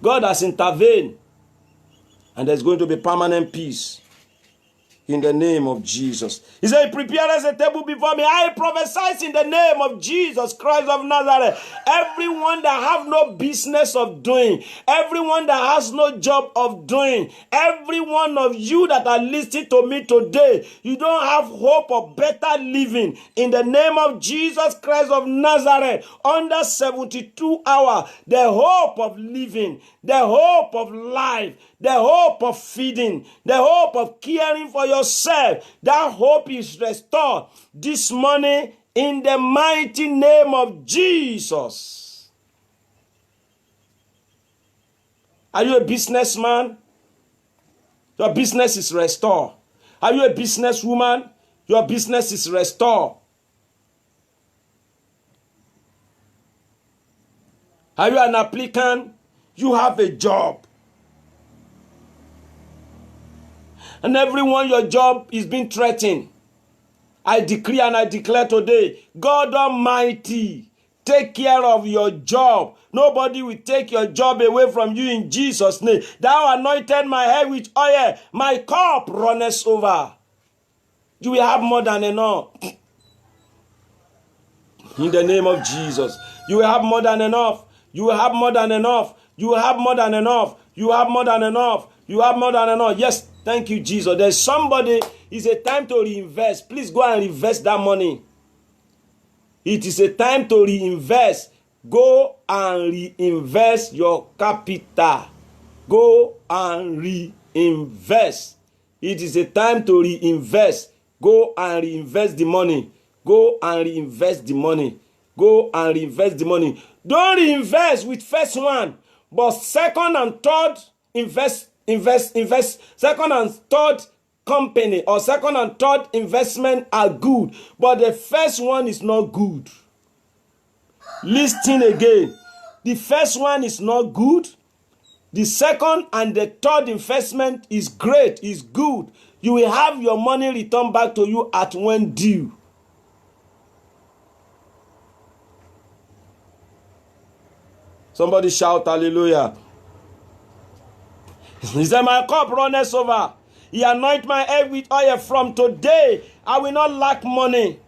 God has intervened. And there's going to be permanent peace. In the name of Jesus. He said, prepare us a table before me. I prophesy in the name of Jesus Christ of Nazareth. Everyone that have no business of doing, everyone that has no job of doing, every one of you that are listening to me today, you don't have hope of better living. In the name of Jesus Christ of Nazareth, under 72 hours, the hope of living, the hope of life, the hope of feeding, the hope of caring for yourself, that hope is restored this morning in the mighty name of Jesus. Are you a businessman? Your business is restored. Are you a businesswoman? Your business is restored. Are you an applicant? You have a job. And everyone, your job is being threatened. I decree and I declare today, God Almighty, take care of your job. Nobody will take your job away from you in Jesus' name. Thou anointed my head with oil, my cup runneth over. You will have more than enough. In the name of Jesus. You will have more than enough. You will have more than enough. You will have more than enough. You have more than enough. You have more than enough. Yes, thank you, Jesus. There's somebody, it's a time to reinvest. Please go and invest that money. It is a time to reinvest. Go and reinvest your capital. Go and reinvest. It is a time to reinvest. Go and reinvest the money. Go and reinvest the money. Go and reinvest the money. Don't reinvest with first one, but second and third, invest. Second and third company or second and third investment are good, but the first one is not good. Listen again. The first one is not good. The second and the third investment is great, is good. You will have your money returned back to you at when due. Somebody shout hallelujah. He said, my cup runneth over. He anoint my head with oil. From today, I will not lack money.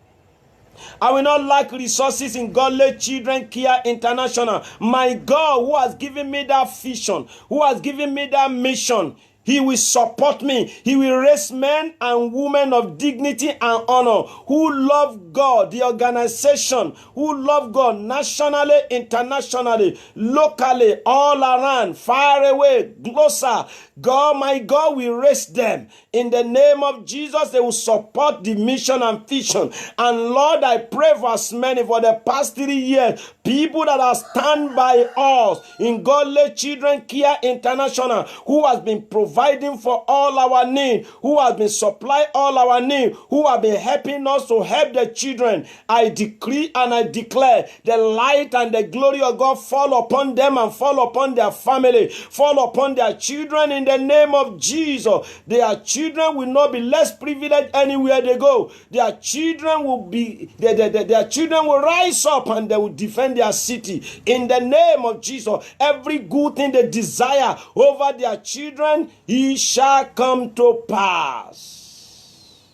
I will not lack resources in Godly Children Care International. My God, who has given me that vision, who has given me that mission, He will support me. He will raise men and women of dignity and honor who love God, the organization, who love God nationally, internationally, locally, all around, far away, closer. God, my God, will raise them. In the name of Jesus, they will support the mission and vision. And Lord, I pray for as many for the past 3 years, people that are stand by us in Godly Children Care International, who has been provided providing for all our need, who has been supplying all our need, who have been helping us to help the children. I decree and I declare the light and the glory of God fall upon them and fall upon their family, fall upon their children in the name of Jesus. Their children will not be less privileged anywhere they go. Their children will be, their children will rise up and they will defend their city in the name of Jesus. Every good thing they desire over their children, it shall come to pass.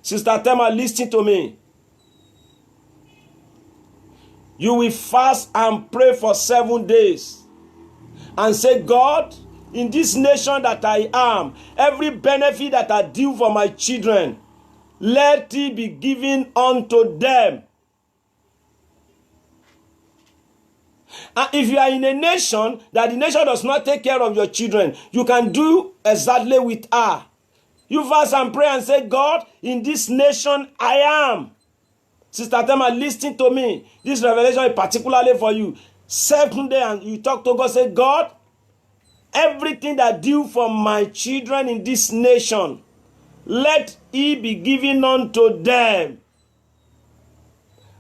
Sister Tema, listen to me. You will fast and pray for 7 days and say, God, in this nation that I am, every benefit that I due for my children, let it be given unto them. And if you are in a nation that the nation does not take care of your children, you can do exactly with her. You fast and pray and say, God, in this nation I am. Sister Tema, listen to me. This revelation is particularly for you. 7 day and you talk to God, say, God, everything that due for my children in this nation, let it be given unto them.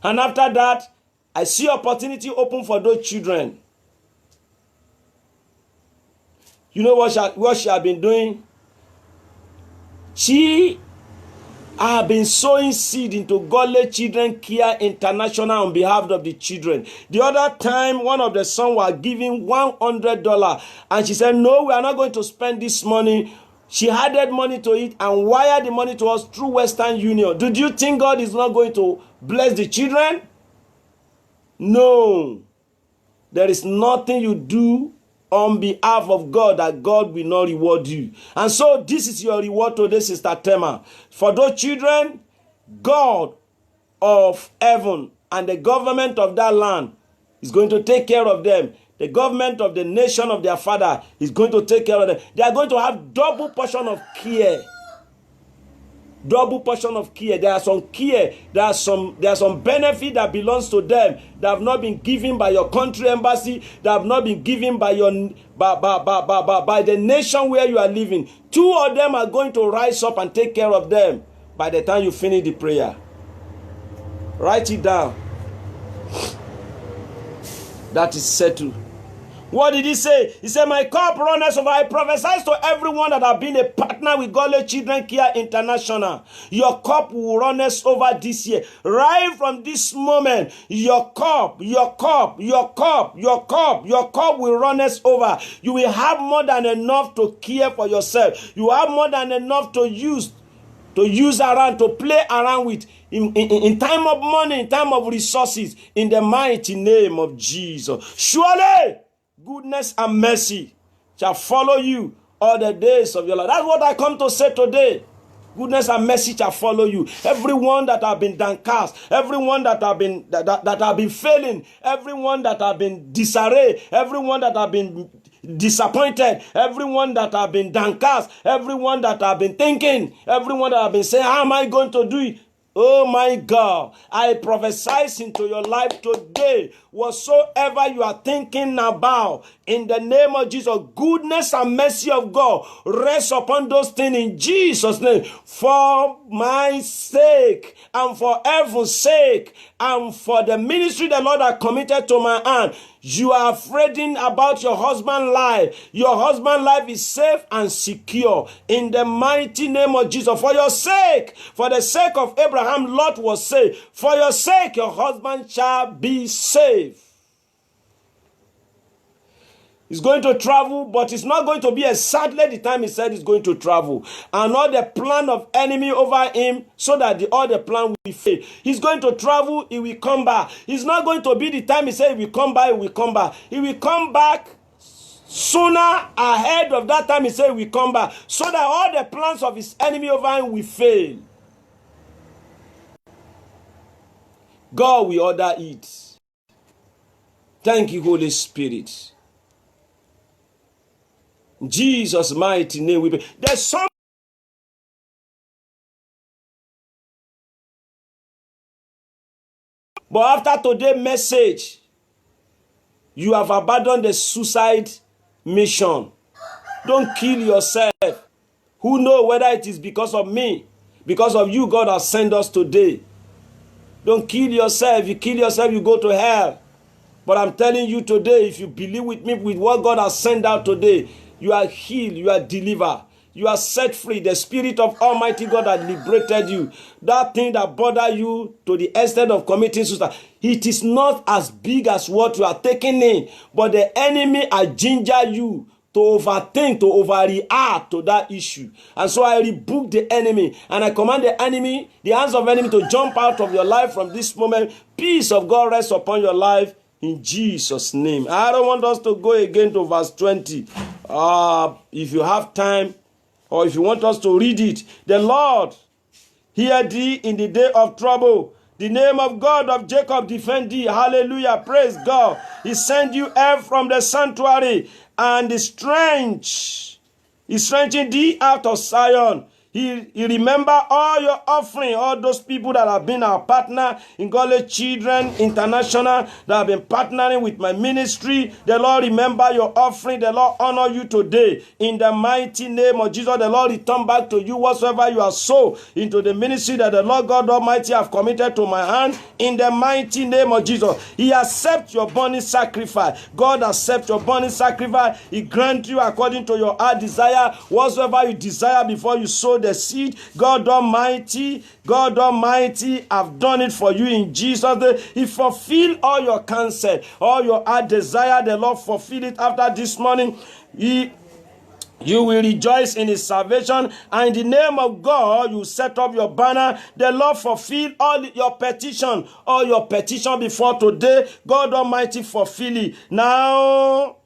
And after that, I see opportunity open for those children. You know what she has been doing? She has been sowing seed into Godly Children Care International on behalf of the children. The other time, one of the sons was giving $100, and she said, no, we are not going to spend this money. She added money to it and wired the money to us through Western Union. Do you think God is not going to bless the children? No. There is nothing you do on behalf of God that God will not reward you. And so this is your reward today, Sister Tema. For those children, God of heaven and the government of that land is going to take care of them. The government of the nation of their father is going to take care of them. They are going to have double portion of care. Double portion of care. There are some care. There are some benefit that belongs to them that have not been given by your country embassy. That have not been given by your by the nation where you are living. 2 of them are going to rise up and take care of them by the time you finish the prayer. Write it down. That is settled. What did he say? He said, my cup runneth over. I prophesy to everyone that have been a partner with Godly Children Care International. Your cup will run over this year. Right from this moment, your cup will run over. You will have more than enough to care for yourself. You have more than enough to use around, to play around with in time of money, in time of resources, in the mighty name of Jesus. Surely, goodness and mercy shall follow you all the days of your life. That's what I come to say today. Goodness and mercy shall follow you. Everyone that have been downcast, everyone that have been that have been failing, everyone that have been disarray, everyone that have been disappointed, everyone that have been downcast, everyone that have been thinking, everyone that have been saying, how am I going to do it? Oh my God, I prophesy into your life today, whatsoever you are thinking about, in the name of Jesus, goodness and mercy of God rest upon those things in Jesus' name. For my sake, and for heaven's sake, and for the ministry the Lord has committed to my hand, you are afraid about your husband's life. Your husband's life is safe and secure in the mighty name of Jesus. For your sake, for the sake of Abraham, Lot was saved. For your sake, your husband shall be saved. He's going to travel, but it's not going to be exactly the time he said he's going to travel. And all the plan of enemy over him, so that all the plan will fail. He's going to travel, he will come back. It's not going to be the time he said he will come back, he will come back. He will come back sooner ahead of that time he said he will come back, so that all the plans of his enemy over him will fail. God will order it. Thank you, Holy Spirit. In Jesus' mighty name we pray. There's some. But after today's message, you have abandoned the suicide mission. Don't kill yourself. Who knows whether it is because of me, because of you God has sent us today. Don't kill yourself. If you kill yourself, you go to hell. But I'm telling you today, if you believe with me with what God has sent out today, you are healed, you are delivered, you are set free. The Spirit of Almighty God has liberated you. That thing that bothered you to the extent of committing suicide, it is not as big as what you are taking in, but the enemy has gingered you to overthink, to overreact to that issue. And so I rebuke the enemy, and I command the enemy, the hands of the enemy, to jump out of your life from this moment. Peace of God rests upon your life in Jesus' name. I don't want us to go again to verse 20. If you have time, or if you want us to read it. The Lord hear thee in the day of trouble. The name of God of Jacob defend thee. Hallelujah. Praise God. He sent you help from the sanctuary, and is strengthening thee out of Zion. He remember all your offering, all those people that have been our partner in Godly Children International, that have been partnering with my ministry. The Lord remember your offering. The Lord honor you today. In the mighty name of Jesus, the Lord return back to you whatsoever you are sown into the ministry that the Lord God Almighty have committed to my hand. In the mighty name of Jesus, He accepts your burning sacrifice. God accepts your burning sacrifice. He grants you according to your heart desire whatsoever you desire before you sow the seed. God Almighty have done it for you in Jesus' name. He fulfill all your counsel, all your heart desire. The Lord fulfill it after this morning. You will rejoice in His salvation, and in the name of God you set up your banner. The Lord fulfill all your petition before today. God Almighty fulfill it. Now,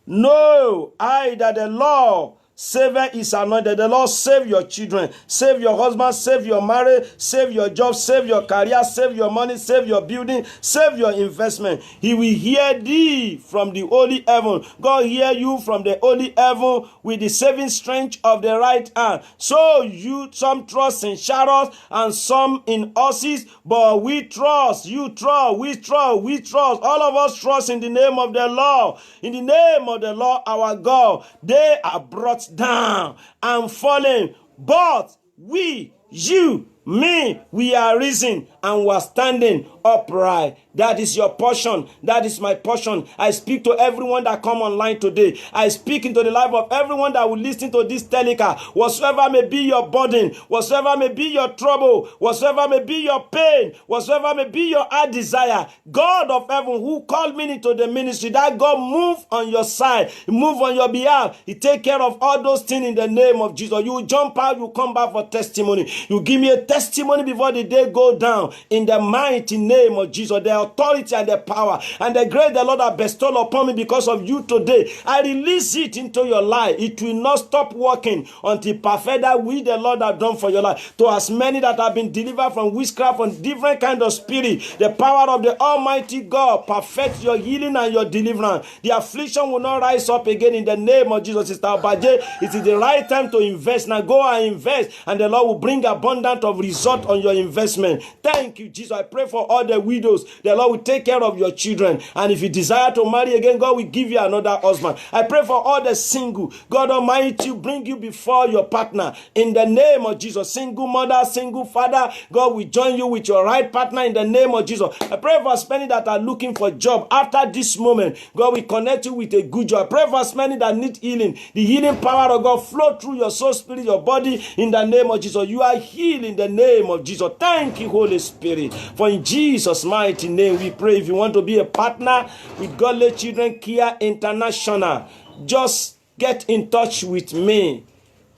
know I that the Lord Savior is anointed. The Lord save your children, save your husband, save your marriage, save your job, save your career, save your money, save your building, save your investment. He will hear thee from the holy heaven. God hear you from the holy heaven with the saving strength of the right hand. So some trust in chariots and some in horses, but we trust, we trust. All of us trust in the name of the Lord. In the name of the Lord our God, they are brought down and fallen, but we, you, me, we are risen and we are standing upright. That is your portion. That is my portion. I speak to everyone that come online today. I speak into the life of everyone that will listen to this telecast. Whatsoever may be your burden, whatsoever may be your trouble, whatsoever may be your pain, whatsoever may be your heart desire, God of heaven who called me into the ministry, that God move on your side, move on your behalf. He take care of all those things in the name of Jesus. You jump out, you come back for testimony. You give me a testimony before the day go down in the mighty name of Jesus. The authority and the power and the grace the Lord has bestowed upon me because of you today, I release it into your life. It will not stop working until perfect that we the Lord have done for your life. To as many that have been delivered from witchcraft, from different kind of spirit, the power of the Almighty God perfect your healing and your deliverance. The affliction will not rise up again in the name of Jesus. Sister Abaje, it is the right time to invest. Now go and invest, and the Lord will bring abundance of result on your investment. Thank you, Jesus. I pray for all the widows. The Lord will take care of your children. And if you desire to marry again, God will give you another husband. I pray for all the single. God Almighty will bring you before your partner in the name of Jesus. Single mother, single father, God will join you with your right partner in the name of Jesus. I pray for as many that are looking for job. After this moment, God will connect you with a good job. I pray for as many that need healing. The healing power of God flow through your soul, spirit, your body in the name of Jesus. You are healed in the name of Jesus. Thank you, Holy Spirit. For in Jesus' mighty name we pray. If you want to be a partner with Godly Children Care International, just get in touch with me.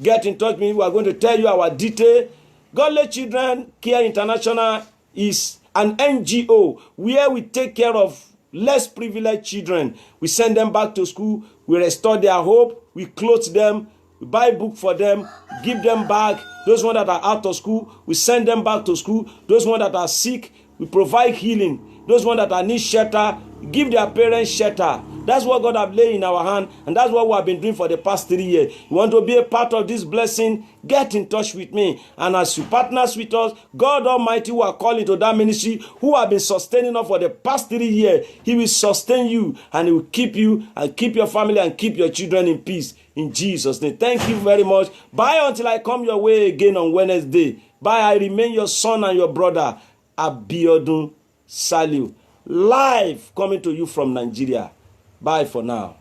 Get in touch with me. We are going to tell you our detail. Godly Children Care International is an NGO where we take care of less privileged children. We send them back to school. We restore their hope. We clothe them. We buy book for them. Give them back. Those ones that are out of school, we send them back to school. Those ones that are sick, we provide healing. Those ones that are need shelter, give their parents shelter. That's what God have laid in our hand, and that's what we have been doing for the past 3 years. You want to be a part of this blessing? Get in touch with me. And as you partners with us, God Almighty, who are calling to that ministry, who have been sustaining us for the past 3 years, He will sustain you, and He will keep you and keep your family and keep your children in peace. In Jesus' name. Thank you very much. Bye until I come your way again on Wednesday. Bye. I remain your son and your brother, Abiodun Saliu. Live coming to you from Nigeria. Bye for now.